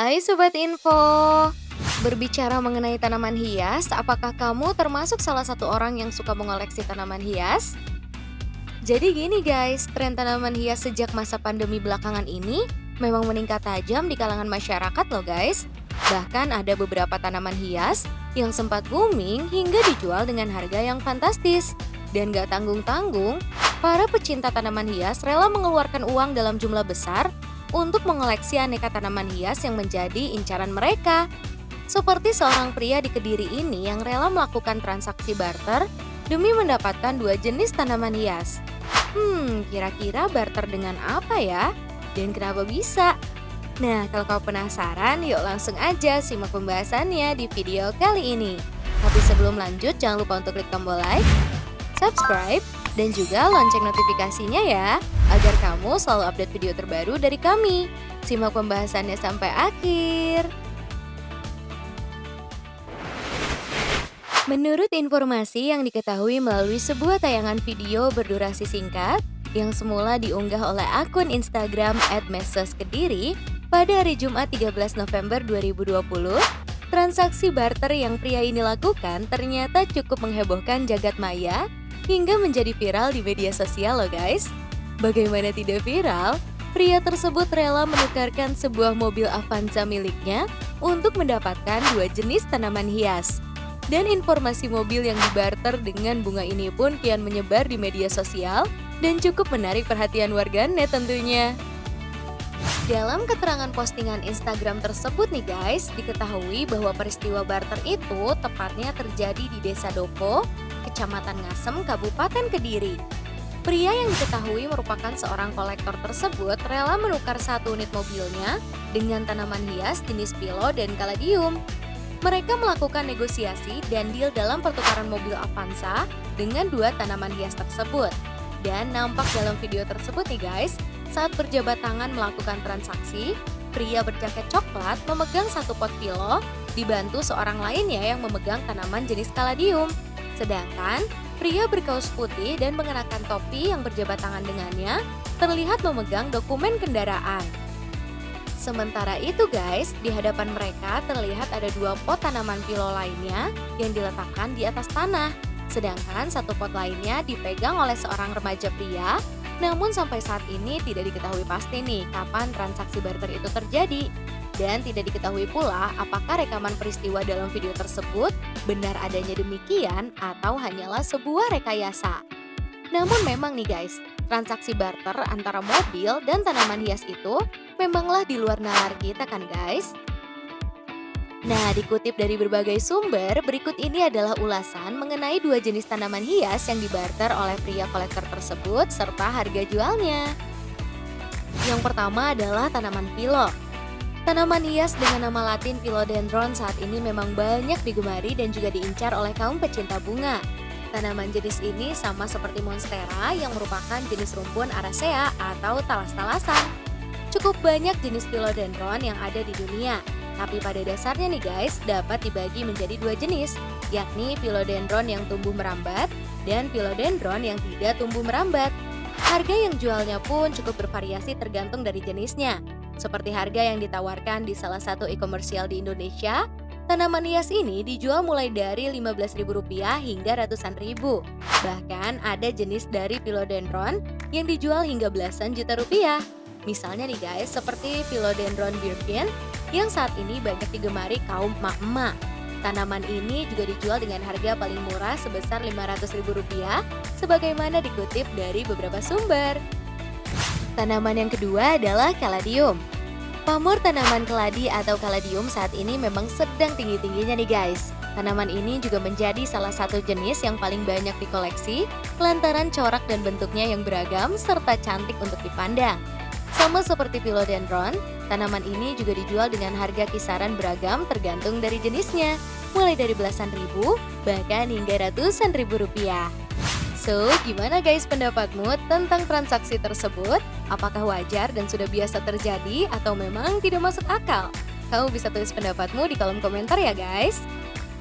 Hai Sobat Info, berbicara mengenai tanaman hias, apakah kamu termasuk salah satu orang yang suka mengoleksi tanaman hias? Jadi gini guys, tren tanaman hias sejak masa pandemi belakangan ini memang meningkat tajam di kalangan masyarakat loh guys. Bahkan ada beberapa tanaman hias yang sempat booming hingga dijual dengan harga yang fantastis. Dan gak tanggung-tanggung, para pecinta tanaman hias rela mengeluarkan uang dalam jumlah besar untuk mengoleksi aneka tanaman hias yang menjadi incaran mereka. Seperti seorang pria di Kediri ini yang rela melakukan transaksi barter demi mendapatkan dua jenis tanaman hias. Kira-kira barter dengan apa ya? Dan kenapa bisa? Nah, kalau kau penasaran, yuk langsung aja simak pembahasannya di video kali ini. Tapi sebelum lanjut, jangan lupa untuk klik tombol like, subscribe, dan juga lonceng notifikasinya ya, agar kamu selalu update video terbaru dari kami. Simak pembahasannya sampai akhir. Menurut informasi yang diketahui melalui sebuah tayangan video berdurasi singkat yang semula diunggah oleh akun Instagram @mesoskediri pada hari Jumat 13 November 2020, transaksi barter yang pria ini lakukan ternyata cukup menghebohkan jagat maya hingga menjadi viral di media sosial loh guys. Bagaimana tidak viral? Pria tersebut rela menukarkan sebuah mobil Avanza miliknya untuk mendapatkan dua jenis tanaman hias. Dan informasi mobil yang dibarter dengan bunga ini pun kian menyebar di media sosial dan cukup menarik perhatian warganet tentunya. Dalam keterangan postingan Instagram tersebut nih guys, diketahui bahwa peristiwa barter itu tepatnya terjadi di Desa Doko, Kecamatan Ngasem, Kabupaten Kediri. Pria yang diketahui merupakan seorang kolektor tersebut rela menukar satu unit mobilnya dengan tanaman hias jenis pilo dan kaladium. Mereka melakukan negosiasi dan deal dalam pertukaran mobil Avanza dengan dua tanaman hias tersebut. Dan nampak dalam video tersebut nih guys, saat berjabat tangan melakukan transaksi, pria berjaket coklat memegang satu pot pilo, dibantu seorang lainnya yang memegang tanaman jenis kaladium. Sedangkan pria berkaus putih dan mengenakan topi yang berjabat tangan dengannya terlihat memegang dokumen kendaraan. Sementara itu guys, di hadapan mereka terlihat ada dua pot tanaman pilo lainnya yang diletakkan di atas tanah. Sedangkan satu pot lainnya dipegang oleh seorang remaja pria. Namun sampai saat ini tidak diketahui pasti nih kapan transaksi barter itu terjadi. Dan tidak diketahui pula apakah rekaman peristiwa dalam video tersebut benar adanya demikian atau hanyalah sebuah rekayasa. Namun memang nih guys, transaksi barter antara mobil dan tanaman hias itu memanglah di luar nalar kita kan guys? Nah, dikutip dari berbagai sumber, berikut ini adalah ulasan mengenai dua jenis tanaman hias yang dibarter oleh pria kolektor tersebut serta harga jualnya. Yang pertama adalah tanaman pilo. Tanaman hias dengan nama latin Philodendron saat ini memang banyak digemari dan juga diincar oleh kaum pecinta bunga. Tanaman jenis ini sama seperti monstera yang merupakan jenis rumpun Aracea atau talas-talasan. Cukup banyak jenis Philodendron yang ada di dunia, tapi pada dasarnya nih guys dapat dibagi menjadi dua jenis, yakni Philodendron yang tumbuh merambat dan Philodendron yang tidak tumbuh merambat. Harga yang jualnya pun cukup bervariasi tergantung dari jenisnya. Seperti harga yang ditawarkan di salah satu e-komersial di Indonesia, tanaman hias ini dijual mulai dari Rp15.000 hingga ratusan ribu. Bahkan ada jenis dari Philodendron yang dijual hingga belasan juta rupiah. Misalnya nih guys, seperti Philodendron Birkin yang saat ini banyak digemari kaum emak-emak. Tanaman ini juga dijual dengan harga paling murah sebesar Rp500.000 sebagaimana dikutip dari beberapa sumber. Tanaman yang kedua adalah kaladium. Pamor tanaman keladi atau kaladium saat ini memang sedang tinggi-tingginya nih guys. Tanaman ini juga menjadi salah satu jenis yang paling banyak dikoleksi lantaran corak dan bentuknya yang beragam serta cantik untuk dipandang. Sama seperti Philodendron, tanaman ini juga dijual dengan harga kisaran beragam tergantung dari jenisnya, mulai dari belasan ribu bahkan hingga ratusan ribu rupiah. So, gimana guys pendapatmu tentang transaksi tersebut? Apakah wajar dan sudah biasa terjadi atau memang tidak masuk akal? Kamu bisa tulis pendapatmu di kolom komentar ya guys.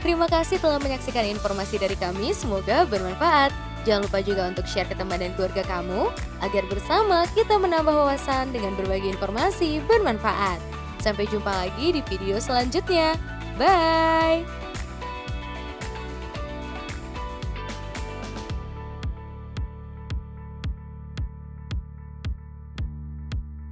Terima kasih telah menyaksikan informasi dari kami, semoga bermanfaat. Jangan lupa juga untuk share ke teman dan keluarga kamu, agar bersama kita menambah wawasan dengan berbagi informasi bermanfaat. Sampai jumpa lagi di video selanjutnya. Bye!